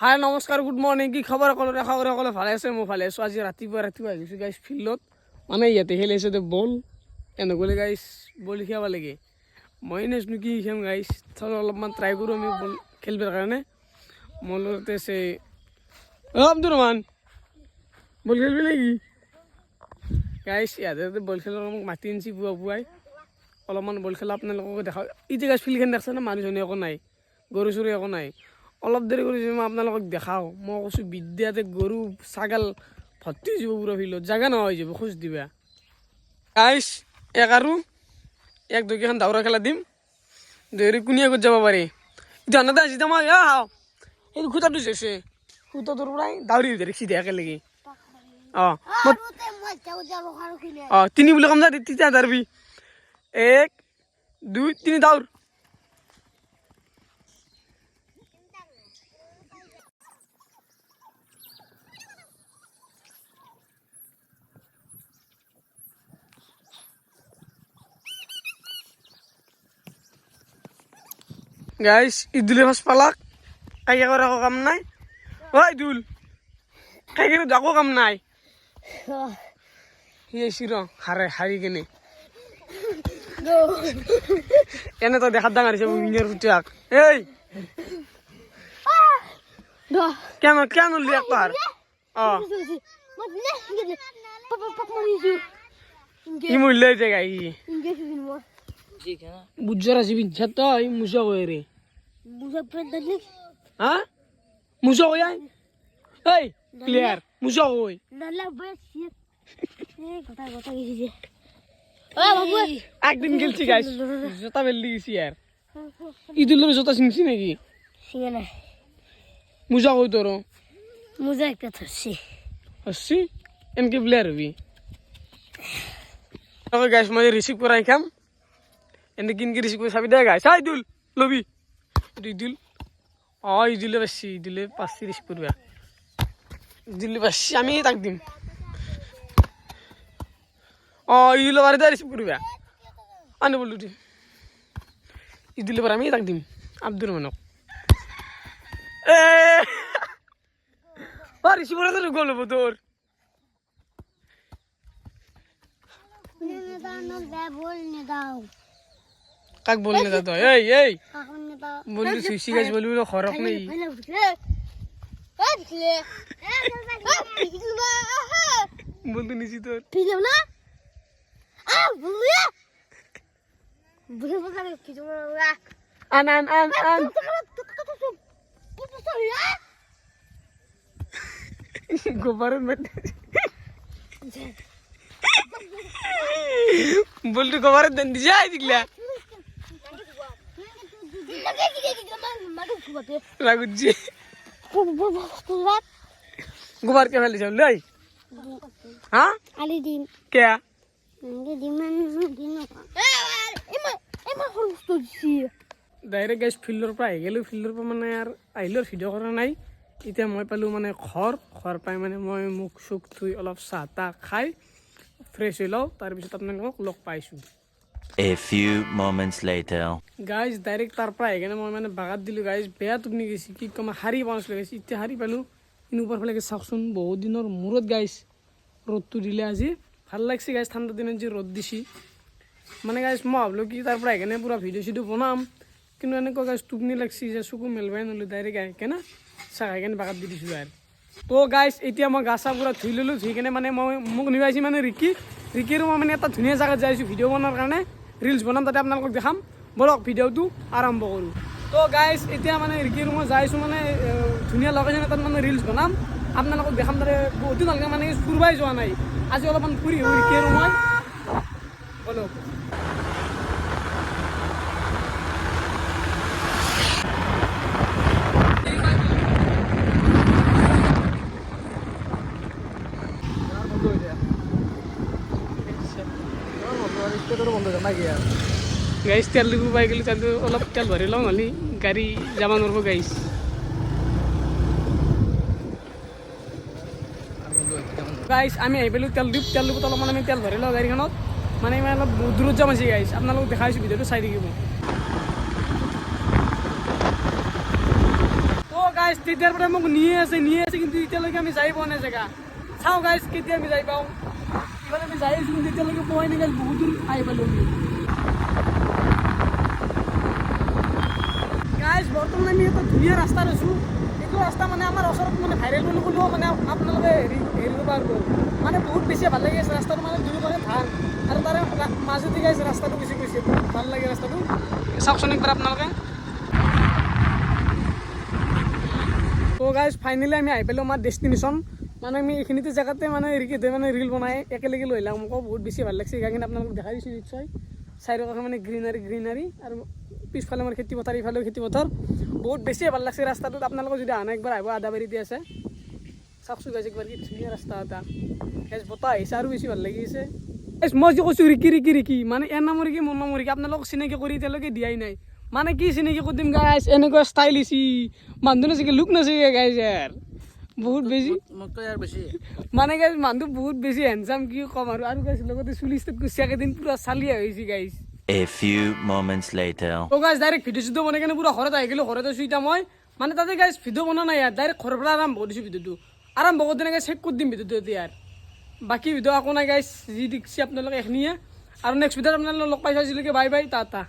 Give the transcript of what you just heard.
হাই নমস্কাৰ good morning কি খবৰ সকলোৰে আশা কৰি সকলোৱে ভালে আছে মই ভালে আছোঁ আজি ৰাতিপুৱা আহিছোঁ গাইছ ফিল্ডত মানে ইয়াতে খেলি আছে বল এনেকৈ গাইছ বল শিকাব লাগে মই নেজানো কি শিকাম গাইছ অলপমান ট্ৰাই কৰোঁ আমি বল খেলিবৰ কাৰণে মোৰ লগতে আছে আব্দুৰ ৰহমান বল খেলিবি নেকি গাইছ ইয়াতে বল খেলাৰ মোক মাতি আনিছে পুৱাই অলপমান বল খেলা আপোনালোকক দেখাওঁ এতিয়া গাইছ ফিল্ডখন দেখিছে না মানুহজনী একো নাই গৰু চৰু একো নাই অলপ দেৰি কৰি মই আপোনালোকক দেখাওঁ মই কৈছোঁ বিদ্যাতে গৰু ছাগাল ভৰ্তি হৈ যাব পুৰা ফিল্ডত জাগা নোহোৱা হৈ যাব খোজ দিবা গাইছ এক আৰু এক দুইকেইখন দাউৰা খেলা দিম দৌৰি কোনে আগত যাব পাৰি জানাতে আজি মই হাও এই খুটাটো চেছে খুটাটোৰ পৰাই দাউৰি ধৰি চিধা একেলগে তিনি বুলি কম যা তেতিয়া ধৰবি 1 2 3 দাউৰ গাইছ ইদুলে ফাৰ্ষ্ট পালাক কাইয়া কৰা একো কাম নাই ইদুল কাইয়া একো কাম নাই সি আহিছি ৰ হাৰি কেনে এনে তই দেখাত ডাঙৰ হৈছে উইঙৰ ফুটিয়াক এই কেন উল্লি একবাৰ ই মূল্য হৈছে গাই বুঝার আছে বিচ্ছা তো এই মুসা কই রে মুসা পেন্টালি হ্যাঁ মুসা কই আই এই ক্লিয়ার মুসা কই নালা বস এই কথা গেছে ও বাবু একদিন গেলছি গাইস জোতা বেললি গেছি यार ইদুলের জোতা সিনছি নাকি সিঙ্গে না মুসা কই তোর মুসা একটা ধরছি হসি এনকে প্লেয়ার হবি ওকে গাইস মই রিসিভ করাই কাম এনে কিনকে রিসিভ করে চাবি দে গাইছ ইদুল লবি ইদুল ইদুলে পাচ্ছি ইদুলে পাচ্ছি রিসিভ করবা ইদুলে পাচ্ছি আমি তাক দিম ইদুলে বারে দে রিসিভ করবা আনে বললু ইদুলে বারে আমি তাক দিম আব্দুর রহমানক রিসিভ করে তো গোল হবো তোর কাক বলনে দাদা এই বললি সুইসি গাছ বলবি খরক নেই বলতে নিছি তোর না আন গোবরের বলতে গোবরের দেন দিছে দিগলা রাগুজি গোবর কে ফেলে চল লই হ্যাঁ আলি দিন কে দিন এমা হরস্ত দিছি ডাইরেক্ট গাইস ফিল্ডৰ পৰা আহি গেলো ফিল্ডৰ পৰা মানে আৰ আহিলো ভিডিও কৰা নাই এতিয়া মই পালো মানে ঘৰ পাই মানে মই মুখ সুখ ধুই অলপ চাহ তাহ খাই ফ্ৰেছ হৈ লওঁ তাৰপিছত আপোনালোকক লগ পাইছোঁ A few moments later. Guys, direct tar pra again মই মানে বাগাত দিলো গাইজ বেয়া টোপনি গেছি কি কম হাৰি বাউন্স লাগাইছি ইতে হাৰি পালো ইন উপৰ ফলে চাকচোন বহুত দিনৰ মূৰত গাইজ ৰ'দটো দিলে আজি ভাল লাগছে গাইজ ঠাণ্ডা দিনত যে ৰ'দ দিছি মানে গাইজ মই ভাবলো কি তাৰ পৰা এখানে পুৰা ভিডিঅ' চিডিঅ' বনাম কিন্তু এনেকুৱা গাইজ টোপনি লাগছি যে চকু মেলবাই নলো ডাইৰেক্ট আহি কেনে চাহ খাই কেনে বাগাত দি দিছোঁ আৰু তো গাইজ এতিয়া মই গা চা পুৰা ধুই ল'লোঁ ধুই কেনে মানে মই মোক নিবাইছি মানে ৰিকিৰো মই মানে এটা ধুনীয়া জেগাত যাইছোঁ ভিডিঅ' বনোৱাৰ কাৰণে ৰিলছ বনাম তাতে আপোনালোকক দেখাম বলক ভিডিঅ'টো আৰম্ভ কৰোঁ তো গাইজ এতিয়া মানে ৰিকিৰ মই যাইছোঁ মানে ধুনীয়া লোকেশ্যন এটাত মানে ৰিলছ বনাম আপোনালোকক দেখাম তাতে বহুত দিন ভালকৈ মানে ফুৰিবাই যোৱা নাই আজি অলপমান ফুৰি ৰিকিৰ মই বলক গাইজ তেল দিব পাই গেলো তেলটো অলপ তেল ভৰি লওঁ হ'লে গাড়ী যাব নোৱাৰিব গাইজ আমি আহি পালোঁ তেল দিবত অলপমান আমি তেল ভৰি লওঁ গাড়ীখনত মানে ইমান অলপ দূৰত যাম আছে গাইছ আপোনালোকক দেখাইছোঁ ভিডিঅ'টো চাই থাকিব তো গাইজ তেতিয়াৰ পৰা মোক নিয়ে আছে কিন্তু এতিয়ালৈকে আমি যাই পোৱা নাই জেগা চাওঁ গাইজ কেতিয়া আমি যাই পাওঁ ইফালে আমি যাই আছোঁ কিন্তু এতিয়ালৈকে পোৱাই নাই গাইজ বহুত দূৰ আহি পালোঁ গাইজ বৰ্তমান আমি এটা ধুনীয়া ৰাস্তাত আছোঁ এইটো ৰাস্তা মানে আমাৰ ওচৰত মানে ভাইৰেল বুলি ক'লেও মানে আপোনালোকে হেৰি কৰিব পাৰিব মানে বহুত বেছি ভাল লাগি আছে ৰাস্তাটো মানে দুয়োফালে ধান আৰু তাৰে মাজেদি গাইজ ৰাস্তাটো বেছি গৈছে বহুত ভাল লাগে ৰাস্তাটো চাওকচোন একবাৰ আপোনালোকে তো গাইজ ফাইনেলি আমি আহি পালোঁ আমাৰ ডেষ্টিনেশ্যন মানে আমি এইখিনিতে জেগাতে মানে মানে ৰিল বনাই একেলগে লৈ লাম মোকো বহুত বেছি ভাল লাগিছে সেইকাৰণে আপোনালোকক দেখাই দিছোঁ নিশ্চয় চাৰিওকাষে মানে গ্ৰীনাৰী আৰু পিছফালে আমাৰ খেতি পথাৰ ইফালেও খেতি পথাৰ বহুত বেছি ভাল লাগছে ৰাস্তাটোত আপোনালোকে যদি আনে একবাৰ আহিব আদাবাৰীতে আছে চাওকচোন গাইজ একবাৰ কি ধুনীয়া ৰাস্তা এটা গাইজ বতাহ আহিছে আৰু বেছি ভাল লাগিছে গাইজ মই যে কৈছোঁ ৰিকি মানে এৰ নামৰ ৰিকি মোৰ নামৰ ৰিকি আপোনালোকক চিনাকি কৰি এতিয়ালৈকে দিয়াই নাই মানে কি চিনাকি কৰি দিম গাইজ এনেকুৱা ষ্টাইলিছ মানুহ নাচিকে লুক নাচিকে গাইজ ইয়াৰ বহুত বেছি মানে গাইজ মানুহ বহুত বেছি হেণ্ডচাম কি ক'ম আৰু গাইজ লগতে চুলি ষ্টেট কৰিছে একেদিন পুৰা চালিয়া হৈছে guys A few moments later. তো গাইজ ডাইৰেক্ট ভিডিঅ' চিডিঅ' বনাই কিনে পুৰা ঘৰত আহি গ'লোঁ ঘৰত আছোঁ এতিয়া মই মানে তাতে গাইজ ভিডিঅ' বনোৱা নাই ইয়াত ডাইৰেক্ট ঘৰৰ পৰা আৰম্ভ কৰিছোঁ ভিডিঅ'টো আৰম্ভ কৰি তেনেকৈ চেক কৰি দিম ভিডিঅ'টো এতিয়া বাকী ভিডিঅ' একো নাই গাইজ যি দেখিছে আপোনালোকে এইখিনিয়ে আৰু নেক্সট ভিডিঅ'ত আপোনালোকে লগ পাইছোঁ আজিলৈকে বাই টাটা